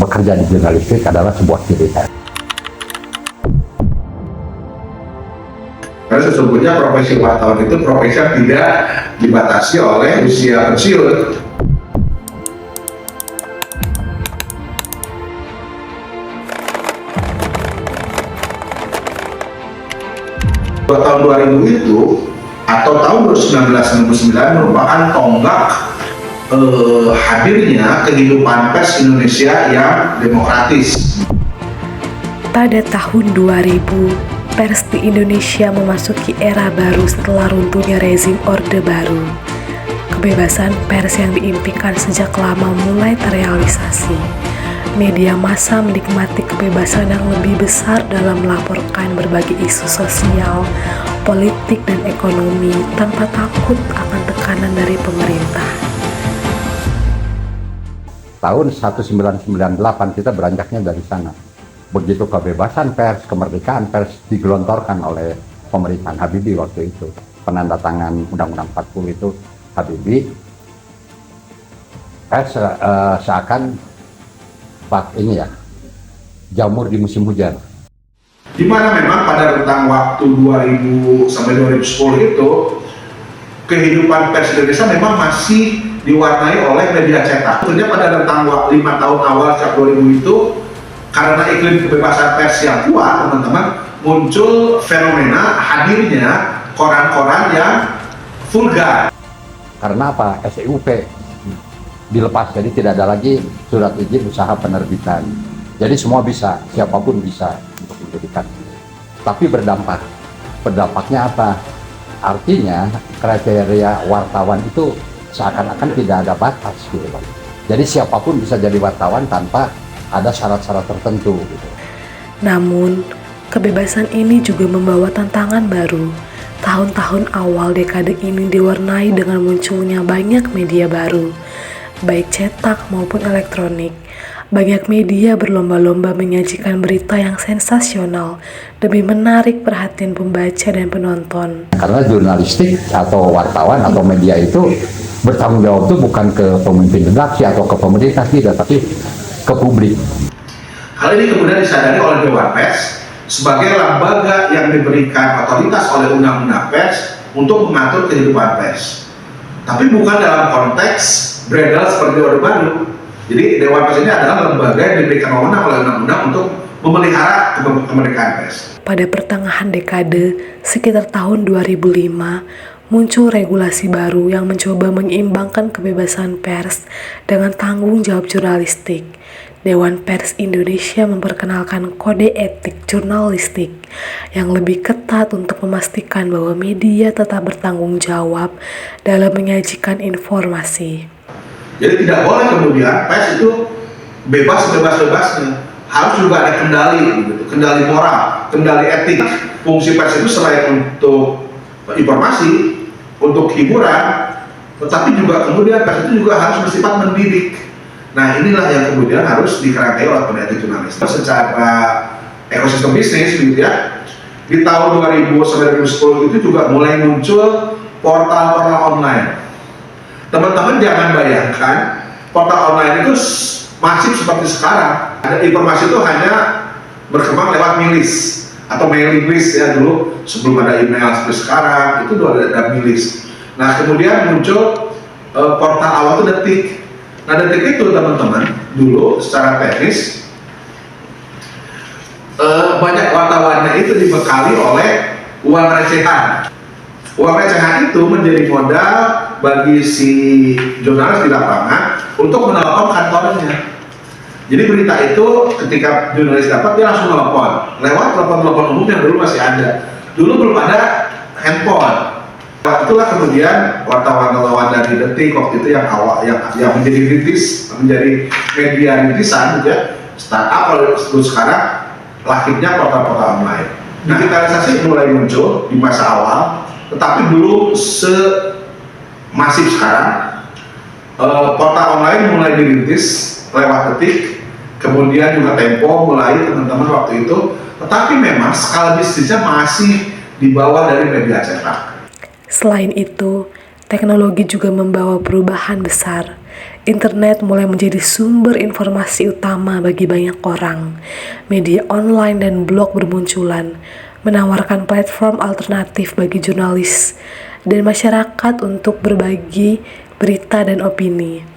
bekerja di jurnalistik adalah sebuah pilihan. Karena sesungguhnya profesi wartawan itu profesi yang tidak dibatasi oleh usia pensiun. Tahun 2000 itu atau tahun 1999 merupakan tonggak hadirnya kehidupan pers Indonesia yang demokratis. Pada tahun 2000, pers di Indonesia memasuki era baru setelah runtuhnya rezim Orde Baru. Kebebasan pers yang diimpikan sejak lama mulai terrealisasi. Media massa menikmati kebebasan yang lebih besar dalam melaporkan berbagai isu sosial, politik, dan ekonomi tanpa takut akan tekanan dari pemerintah. Tahun 1998 kita beranjaknya dari sana. Begitu kebebasan pers, kemerdekaan pers digelontorkan oleh pemerintahan Habibie waktu itu. Penandatangan Undang-Undang 40 itu Habibie, pers seakan ini ya, jamur di musim hujan. Di mana memang pada rentang waktu 2000 sampai 2010 itu kehidupan pers Indonesia memang masih diwarnai oleh media cetak. Tentunya pada rentang 5 tahun awal sejak 2000 itu karena iklim kebebasan pers yang kuat, teman-teman, muncul fenomena hadirnya koran-koran yang vulgar. Karena apa? SEUP dilepas, jadi tidak ada lagi surat izin usaha penerbitan. Jadi semua bisa, siapapun bisa untuk menjadikan. Tapi berdampak. Berdampaknya apa? Artinya kriteria wartawan itu seakan-akan tidak ada batas gitu. Jadi siapapun bisa jadi wartawan tanpa ada syarat-syarat tertentu gitu. Namun, kebebasan ini juga membawa tantangan baru. Tahun-tahun awal dekade ini diwarnai dengan munculnya banyak media baru, baik cetak maupun elektronik. Banyak media berlomba-lomba menyajikan berita yang sensasional demi menarik perhatian pembaca dan penonton. Karena jurnalistik atau wartawan atau media itu bertanggung jawab itu bukan ke pemimpin redaksi atau ke pemerintah tidak, tapi ke publik. Hal ini kemudian disadari oleh Dewan Pers sebagai lembaga yang diberikan otoritas oleh Undang-Undang Pers untuk mengatur kehidupan pers. Tapi bukan dalam konteks beredar seperti Orde Baru. Jadi Dewan Pers ini adalah lembaga yang diberikan wewenang oleh undang-undang untuk memelihara kemerdekaan pers. Pada pertengahan dekade, sekitar tahun 2005, muncul regulasi baru yang mencoba menyeimbangkan kebebasan pers dengan tanggung jawab jurnalistik. Dewan Pers Indonesia memperkenalkan kode etik jurnalistik yang lebih ketat untuk memastikan bahwa media tetap bertanggung jawab dalam menyajikan informasi. Jadi tidak boleh kemudian pers itu bebas-bebasnya, harus juga ada kendali, gitu. Kendali moral, kendali etik. Fungsi pers itu selain untuk informasi, untuk hiburan, tetapi juga kemudian pers itu juga harus bersifat mendidik. Nah inilah yang kemudian harus dikerangkai oleh peneliti jurnalistik. Secara ekosistem bisnis gitu ya, di tahun 2000 sampai 2010 itu juga mulai muncul portal-portal online. Teman-teman jangan bayangkan portal online itu masif seperti sekarang. Informasi itu hanya berkembang lewat milis atau mailing list ya dulu, sebelum ada email seperti sekarang itu dulu ada milis. Nah kemudian muncul portal awal itu Detik. Nah Detik itu teman-teman dulu secara teknis banyak wartawannya itu dibekali oleh uang recehan. Uang recehan itu menjadi modal bagi si jurnalis di lapangan untuk menelpon kantornya. Jadi berita itu ketika jurnalis dapat dia langsung telepon lewat telepon-telepon umum yang dulu masih ada. Dulu belum ada handphone. Itulah kemudian wartawan-wartawan dari Detik waktu itu yang awal yang menjadi rintis, menjadi media rintisan gitu ya, startup kalau disebut sekarang lahirnya portal-portal online. Digitalisasi mulai muncul di masa awal, tetapi belum semasif sekarang. Portal online mulai dirintis lewat Detik, kemudian juga Tempo mulai teman-teman waktu itu, tetapi memang skala bisnisnya masih di bawah dari media cetak. Selain itu, teknologi juga membawa perubahan besar. Internet mulai menjadi sumber informasi utama bagi banyak orang. Media online dan blog bermunculan, menawarkan platform alternatif bagi jurnalis dan masyarakat untuk berbagi berita dan opini.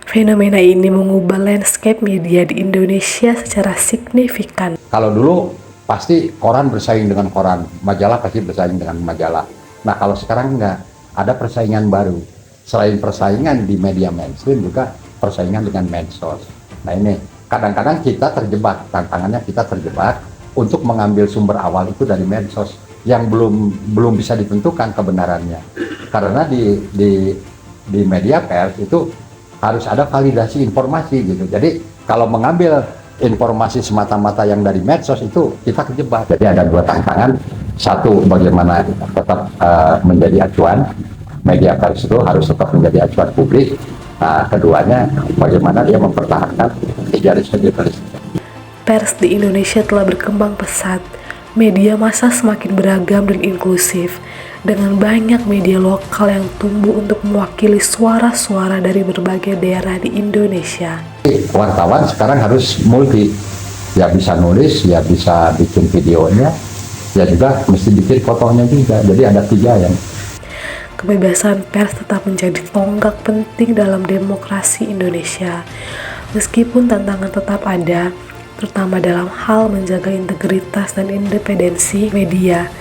Fenomena ini mengubah landscape media di Indonesia secara signifikan. Kalau dulu pasti koran bersaing dengan koran, majalah pasti bersaing dengan majalah. Nah kalau sekarang enggak, ada persaingan baru. Selain persaingan di media mainstream juga persaingan dengan medsos. Nah ini kadang-kadang kita terjebak, tantangannya kita terjebak untuk mengambil sumber awal itu dari medsos yang belum bisa ditentukan kebenarannya. Karena di media pers itu harus ada validasi informasi gitu. Jadi kalau mengambil informasi semata-mata yang dari medsos itu kita kejebak. Jadi ada dua tantangan. Satu, bagaimana tetap menjadi acuan. Media pers itu harus tetap menjadi acuan publik. Nah, keduanya, bagaimana dia mempertahankan jurnalisme. Pers di Indonesia telah berkembang pesat. Media massa semakin beragam dan inklusif, dengan banyak media lokal yang tumbuh untuk mewakili suara-suara dari berbagai daerah di Indonesia. Wartawan sekarang harus multi, ya bisa nulis, ya bisa bikin videonya, ya juga mesti bikin fotonya juga. Jadi ada 3 yang. Kebebasan pers tetap menjadi tonggak penting dalam demokrasi Indonesia. Meskipun tantangan tetap ada, terutama dalam hal menjaga integritas dan independensi media.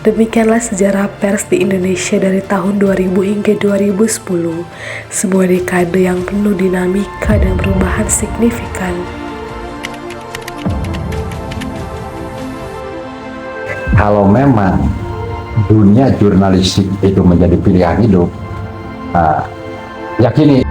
Demikianlah sejarah pers di Indonesia dari tahun 2000 hingga 2010, sebuah dekade yang penuh dinamika dan perubahan signifikan. Kalau memang dunia jurnalistik itu menjadi pilihan hidup, yakini